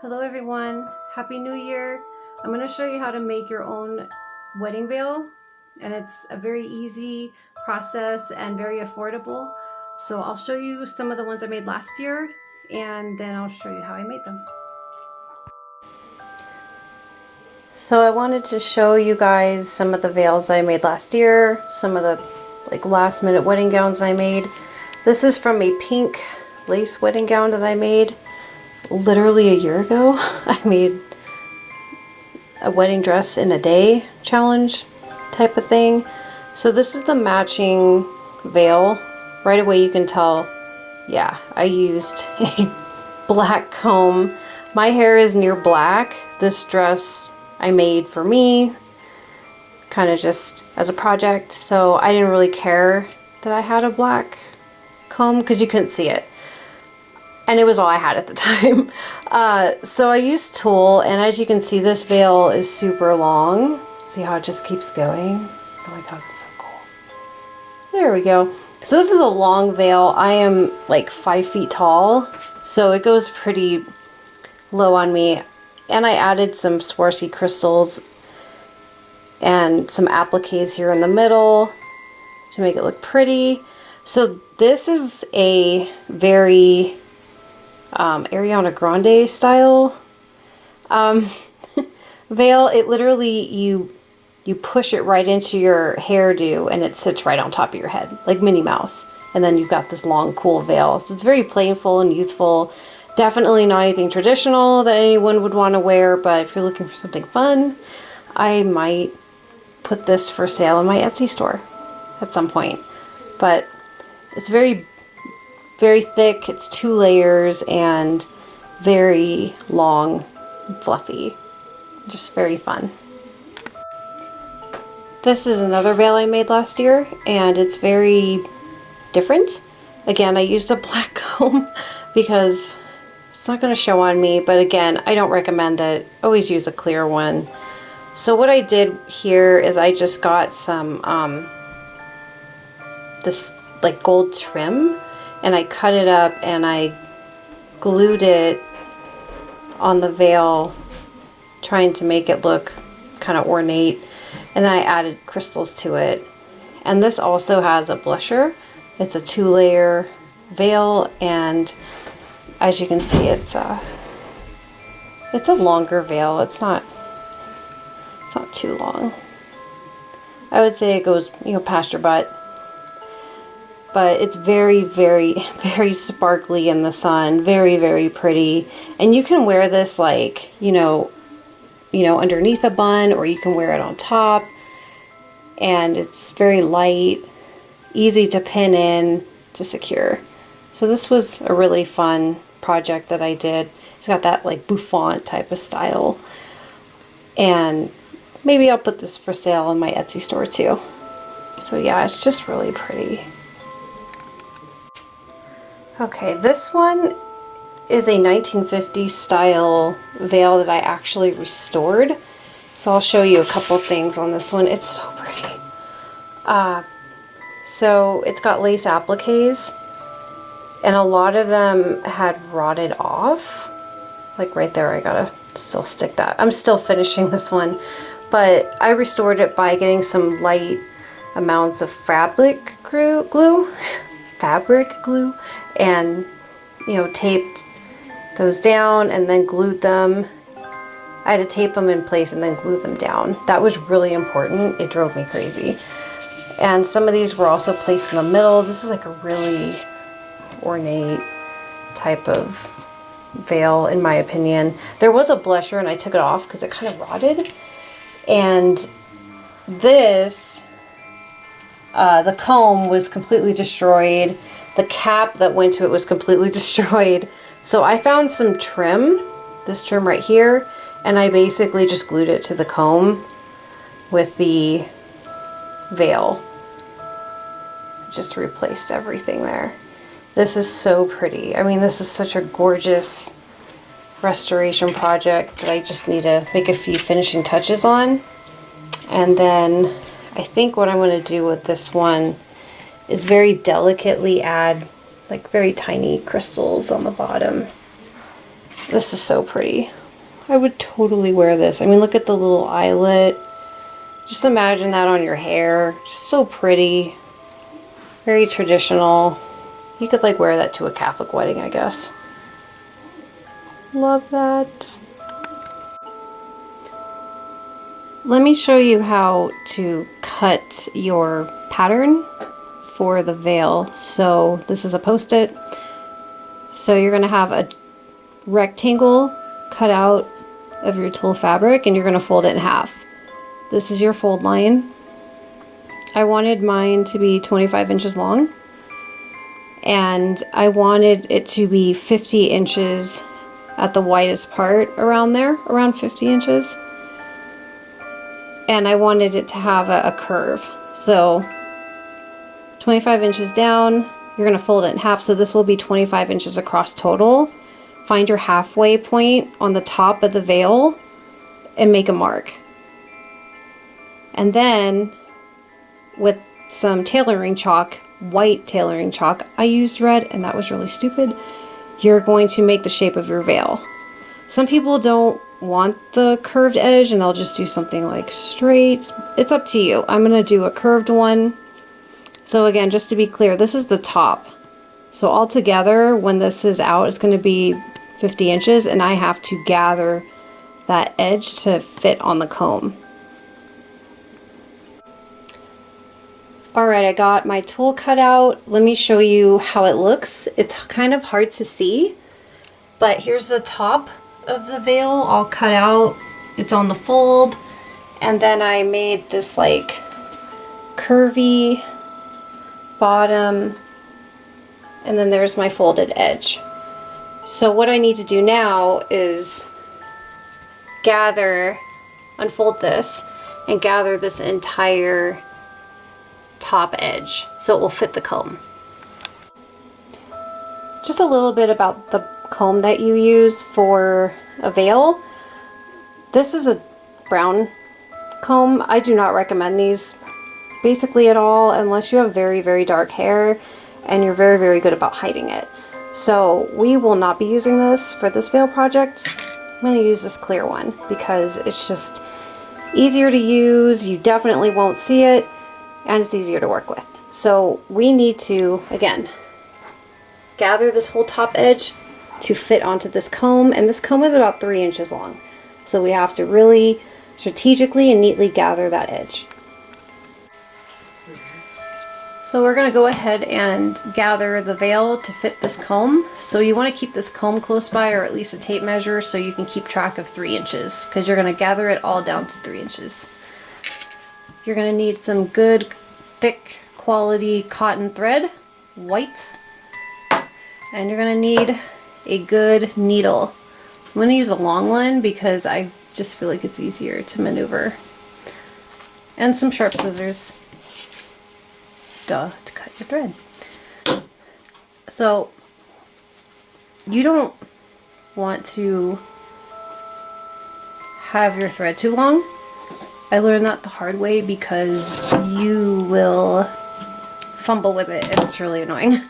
Hello everyone, Happy New Year. I'm going to show you how to make your own wedding veil, and it's a very easy process and very affordable. So I'll show you some of the ones I made last year, and then I'll show you how I made them. So I wanted to show you guys some of the veils I made last year, some of the last minute wedding gowns I made. This is from a pink lace wedding gown that I made literally a year ago. I made a wedding dress in a day challenge type of thing. So this is the matching veil. Right away you can tell, yeah, I used a black comb. My hair is near black. This dress I made for me, kind of just as a project. So I didn't really care that I had a black comb because you couldn't see it. And it was all I had at the time. So I used Tulle, and as you can see, this veil is super long. See how it just keeps going? Oh my god, it's so cool. There we go. So this is a long veil. I am like 5 feet tall, so it goes pretty low on me. And I added some Swarovski crystals and some appliques here in the middle to make it look pretty. So this is a very Ariana Grande style veil. It literally, you push it right into your hairdo and it sits right on top of your head, like Minnie Mouse. And then you've got this long, cool veil. So it's very playful and youthful. Definitely not anything traditional that anyone would want to wear, but if you're looking for something fun, I might put this for sale in my Etsy store at some point. But it's very thick, it's 2 layers, and very long and fluffy. Just very fun. This is another veil I made last year, and it's very different. Again, I used a black comb because it's not going to show on me, but again, I don't recommend that. Always use a clear one. So what I did here is I just got some this like gold trim, and I cut it up and I glued it on the veil, trying to make it look kind of ornate, and then I added crystals to it. And this also has a blusher. It's a 2-layer veil, and as you can see, it's a longer veil. It's not too long. I would say it goes, past your butt. But it's very, very, very sparkly in the sun. Very, very pretty. And you can wear this like, underneath a bun, or you can wear it on top. And it's very light, easy to pin in, to secure. So this was a really fun project that I did. It's got that like bouffant type of style. And maybe I'll put this for sale in my Etsy store too. So yeah, it's just really pretty. Okay, this one is a 1950s style veil that I actually restored. So I'll show you a couple things on this one. It's so pretty. So it's got lace appliques, and a lot of them had rotted off. Like right there, I gotta still stick that. I'm still finishing this one, but I restored it by getting some light amounts of fabric glue, and taped those down and then glued them. I had to tape them in place and then glue them down. That was really important. It drove me crazy. And some of these were also placed in the middle. This is like a really ornate type of veil, in my opinion. There was a blusher and I took it off because it kind of rotted. And this, the comb was completely destroyed. The cap that went to it was completely destroyed. So I found some trim, this trim right here, and I basically just glued it to the comb with the veil. Just replaced everything there. This is so pretty. I mean, this is such a gorgeous restoration project that I just need to make a few finishing touches on. And then I think what I'm going to do with this one is very delicately add like very tiny crystals on the bottom This is so pretty. I would totally wear this. I mean, look at the little eyelet. Just imagine that on your hair. Just so pretty. Very traditional. You could like wear that to a Catholic wedding, I guess. Love that. Let me show you how to cut your pattern for the veil. So this is a post-it. So you're going to have a rectangle cut out of your tulle fabric and you're going to fold it in half. This is your fold line. I wanted mine to be 25 inches long and I wanted it to be 50 inches at the widest part around there, around 50 inches. And I wanted it to have a curve. So 25 inches down, you're going to fold it in half, so this will be 25 inches across total. Find your halfway point on the top of the veil and make a mark. And then with some tailoring chalk, white tailoring chalk, I used red and that was really stupid, you're going to make the shape of your veil. Some people don't want the curved edge and they'll just do something like straight. It's up to you. I'm going to do a curved one. So again, just to be clear, this is the top. So altogether, when this is out, it's going to be 50 inches and I have to gather that edge to fit on the comb. Alright, I got my tulle cut out. Let me show you how it looks. It's kind of hard to see, but here's the top of the veil all cut out. It's on the fold, and then I made this like curvy bottom, and then there's my folded edge. So what I need to do now is unfold this and gather this entire top edge so it will fit the comb. Just a little bit about the comb that you use for a veil. This is a brown comb. I do not recommend these basically at all unless you have very, very dark hair and you're very, very good about hiding it. So we will not be using this for this veil project. I'm going to use this clear one because it's just easier to use, you definitely won't see it, and it's easier to work with. So we need to, again, gather this whole top edge to fit onto this comb, and this comb is about 3 inches long. So we have to really strategically and neatly gather that edge. So we're going to go ahead and gather the veil to fit this comb. So you want to keep this comb close by, or at least a tape measure, so you can keep track of 3 inches, because you're going to gather it all down to 3 inches. You're going to need some good, thick, quality cotton thread, white, and you're going to need a good needle. I'm going to use a long one because I just feel like it's easier to maneuver. And some sharp scissors. Duh, to cut your thread. So you don't want to have your thread too long. I learned that the hard way because you will fumble with it and it's really annoying.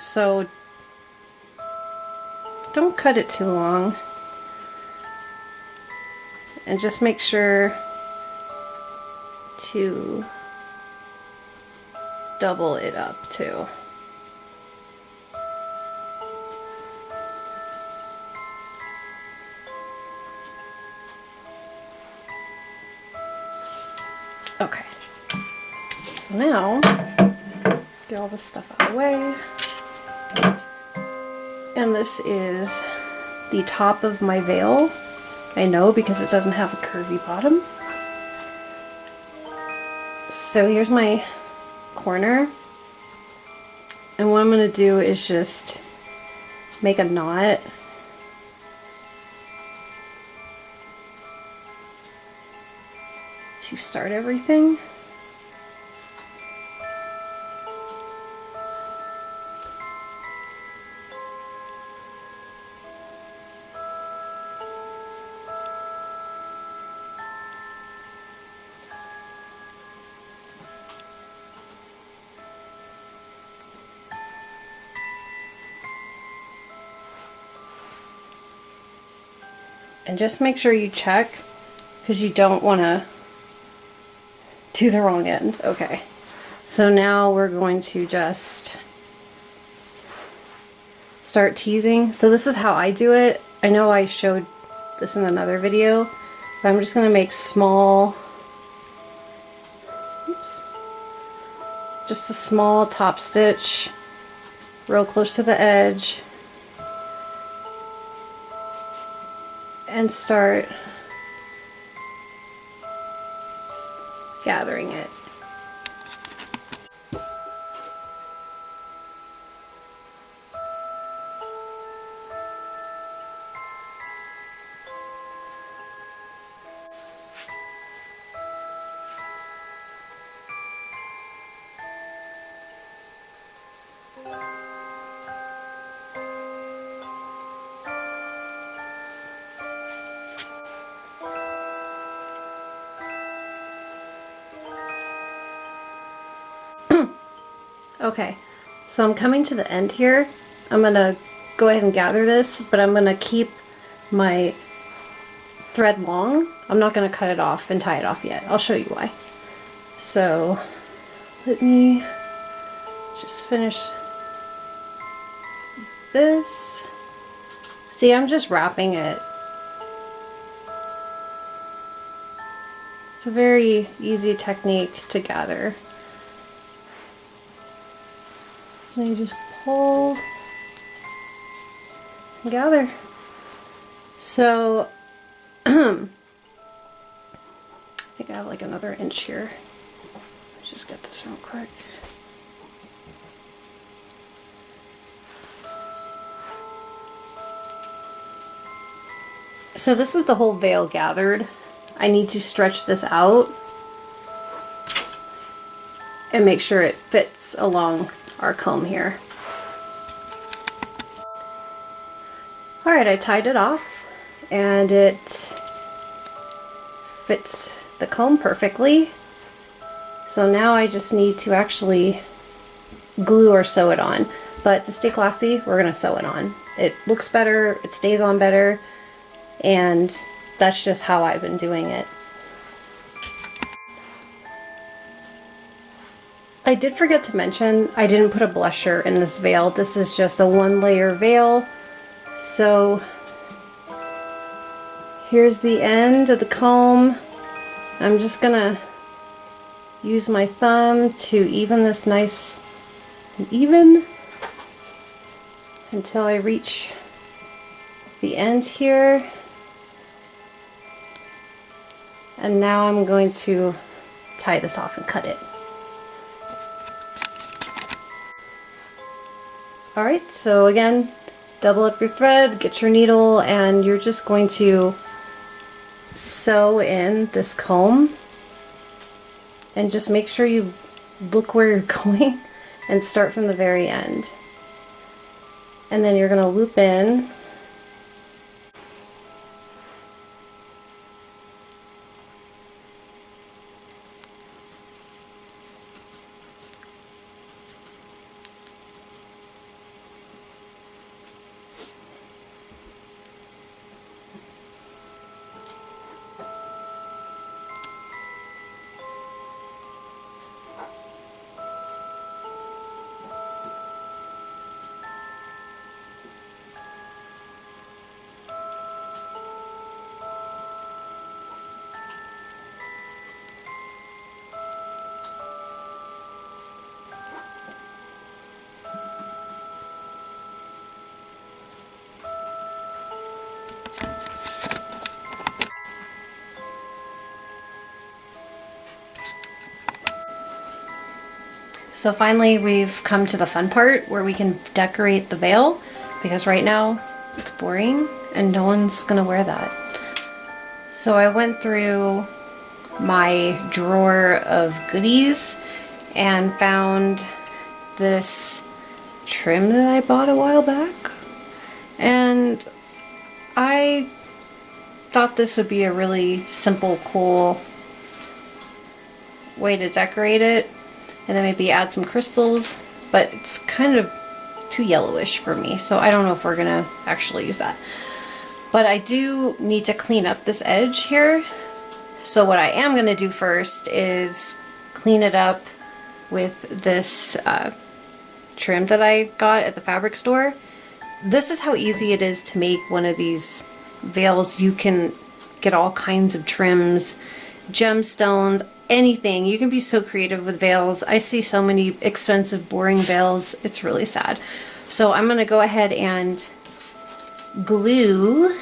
So don't cut it too long, and just make sure to double it up too. Okay, so now get all this stuff out of the way. And this is the top of my veil. I know because it doesn't have a curvy bottom. So here's my corner. And what I'm going to do is just make a knot. To start everything. And just make sure you check, because you don't want to do the wrong end. Okay. So now we're going to just start teasing. So this is how I do it. I know I showed this in another video, but I'm just going to make small, oops, just a small top stitch real close to the edge and start gathering it. Okay, so I'm coming to the end here. I'm gonna go ahead and gather this, but I'm gonna keep my thread long. I'm not gonna cut it off and tie it off yet. I'll show you why. So let me just finish this. See, I'm just wrapping it. It's a very easy technique to gather. Then you just pull and gather. So I think I have like another inch here. Let's just get this real quick. So this is the whole veil gathered. I need to stretch this out and make sure it fits along our comb here. Alright, I tied it off and it fits the comb perfectly. So now I just need to actually glue or sew it on. But to stay classy, we're going to sew it on. It looks better, it stays on better, and that's just how I've been doing it. I did forget to mention, I didn't put a blusher in this veil. This is just a 1-layer veil. So here's the end of the comb. I'm just gonna use my thumb to even this nice and even until I reach the end here. And now I'm going to tie this off and cut it. Alright, so again, double up your thread, get your needle, and you're just going to sew in this comb. And just make sure you look where you're going and start from the very end. And then you're going to loop in. So finally we've come to the fun part where we can decorate the veil, because right now it's boring and no one's gonna wear that. So I went through my drawer of goodies and found this trim that I bought a while back, and I thought this would be a really simple, cool way to decorate it. And then maybe add some crystals, but it's kind of too yellowish for me, so I don't know if we're gonna actually use that. But I do need to clean up this edge here. So what I am going to do first is clean it up with this trim that I got at the fabric store. This is how easy it is to make one of these veils. You can get all kinds of trims, gemstones, anything. You can be so creative with veils. I see so many expensive, boring veils. It's really sad. So I'm going to go ahead and glue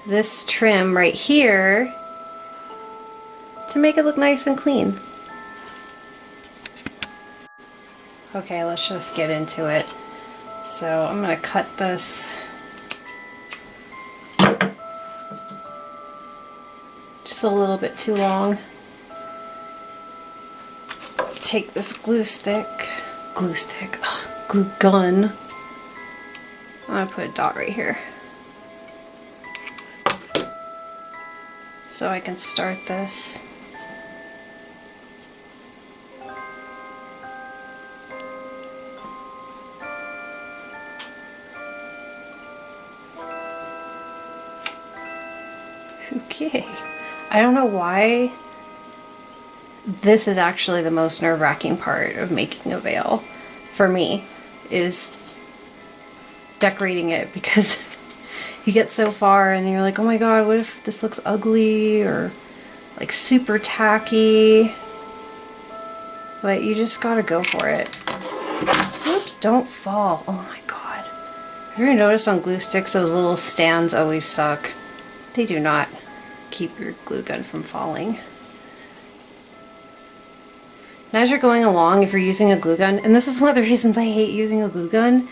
this trim right here to make it look nice and clean. Okay, let's just get into it. So I'm going to cut this just a little bit too long. Take this glue gun. I'm going to put a dot right here so I can start this. Okay, I don't know why this is actually the most nerve-wracking part of making a veil for me, is decorating it, because you get so far and you're like, oh my god, what if this looks ugly or like super tacky? But you just gotta go for it. Whoops, don't fall. Oh my god. Have you ever noticed on glue sticks those little stands always suck? They do not keep your glue gun from falling. And as you're going along, if you're using a glue gun, and this is one of the reasons I hate using a glue gun,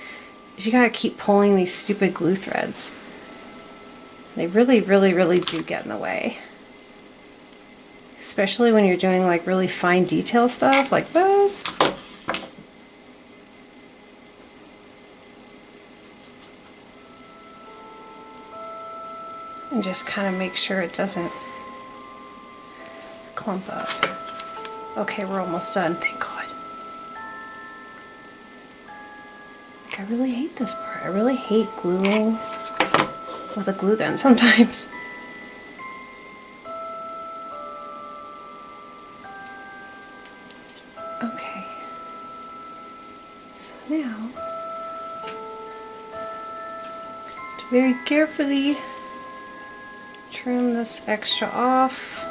is you gotta keep pulling these stupid glue threads. They really, really, really do get in the way. Especially when you're doing like really fine detail stuff like this. And just kind of make sure it doesn't clump up. Okay, we're almost done, thank God. Like, I really hate this part. I really hate gluing with a glue gun sometimes. Okay. So now, to very carefully trim this extra off.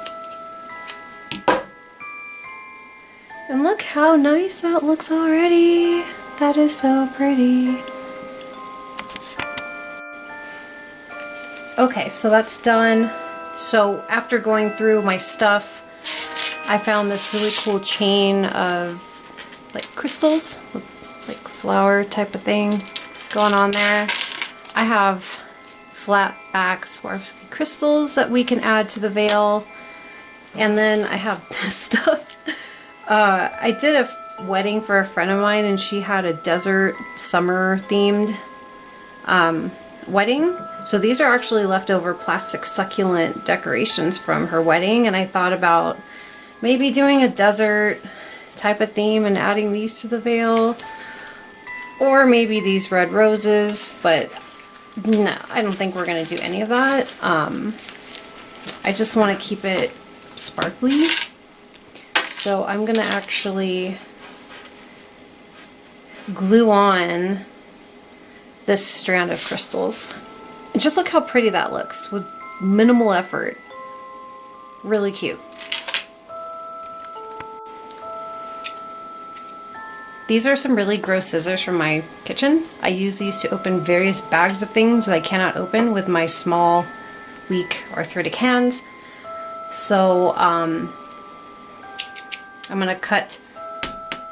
And look how nice that looks already. That is so pretty. Okay, so that's done. So after going through my stuff, I found this really cool chain of like crystals, like flower type of thing going on there. I have flat back Swarovski crystals that we can add to the veil. And then I have this stuff. I did a wedding for a friend of mine and she had a desert summer themed wedding. So these are actually leftover plastic succulent decorations from her wedding, and I thought about maybe doing a desert type of theme and adding these to the veil, or maybe these red roses, but no, I don't think we're going to do any of that. I just want to keep it sparkly. So I'm going to actually glue on this strand of crystals. And just look how pretty that looks with minimal effort. Really cute. These are some really gross scissors from my kitchen. I use these to open various bags of things that I cannot open with my small, weak, arthritic hands. So I'm gonna cut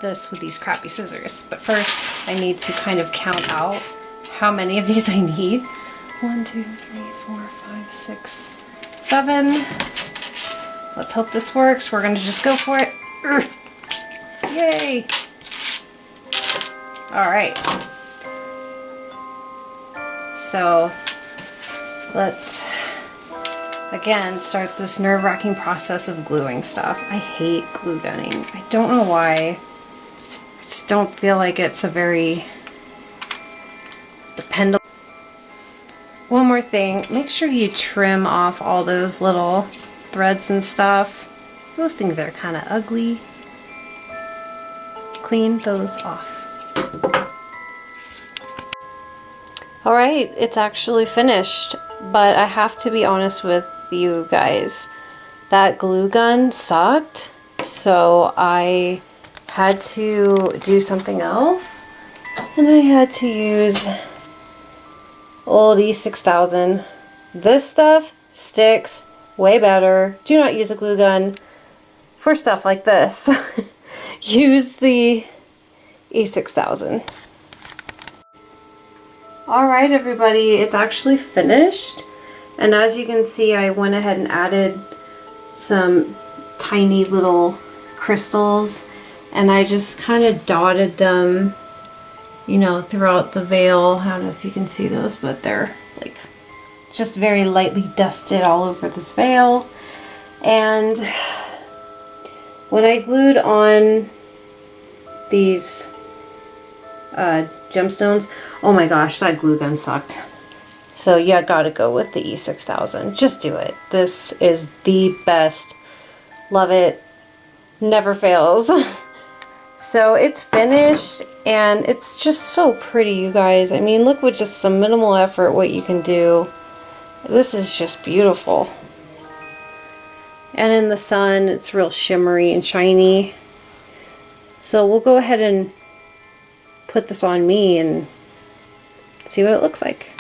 this with these crappy scissors. But first, I need to kind of count out how many of these I need. 1, 2, 3, 4, 5, 6, 7. Let's hope this works. We're gonna just go for it. Yay! Alright. So let's again start this nerve-wracking process of gluing stuff. I hate glue gunning. I don't know why. I just don't feel like it's a very dependable. One more thing, make sure you trim off all those little threads and stuff. Those things are kind of ugly. Clean those off. Alright, it's actually finished, but I have to be honest with you guys. That glue gun sucked, so I had to do something else, and I had to use old E6000. This stuff sticks way better. Do not use a glue gun for stuff like this. Use the E6000. Alright everybody, it's actually finished, and as you can see I went ahead and added some tiny little crystals, and I just kind of dotted them, you know, throughout the veil. I don't know if you can see those, but they're like just very lightly dusted all over this veil. And when I glued on these gemstones, oh my gosh, that glue gun sucked. So yeah, gotta go with the E6000. Just do it. This is the best. Love it. Never fails. So it's finished, and it's just so pretty, you guys. I mean, look, with just some minimal effort what you can do. This is just beautiful. And in the sun, it's real shimmery and shiny. So we'll go ahead and put this on me and see what it looks like.